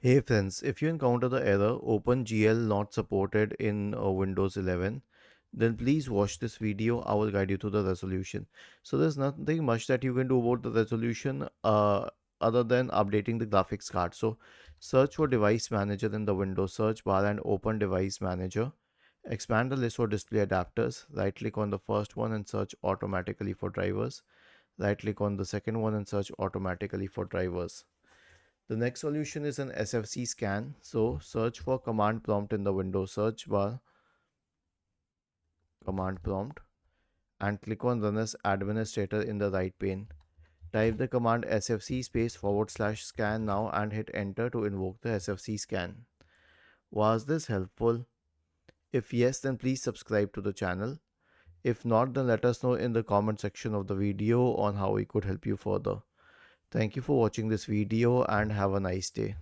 Hey friends, if you encounter the error OpenGL not supported in Windows 11, then please watch this video. I will guide you to the resolution. So there's nothing much that you can do about the resolution other than updating the graphics card. So search for device manager in the Windows search bar and open device manager. Expand the list for display adapters. Right click on the first one and search automatically for drivers. Right click on the second one and search automatically for drivers. The next solution is an SFC scan. So search for command prompt in the Windows search bar, command prompt, and click on run as administrator in the right pane. Type the command sfc space / scan now and hit enter to invoke the SFC scan. Was this helpful? If yes, then please subscribe to the channel. If not, then let us know in the comment section of the video on how we could help you further. Thank you for watching this video and have a nice day.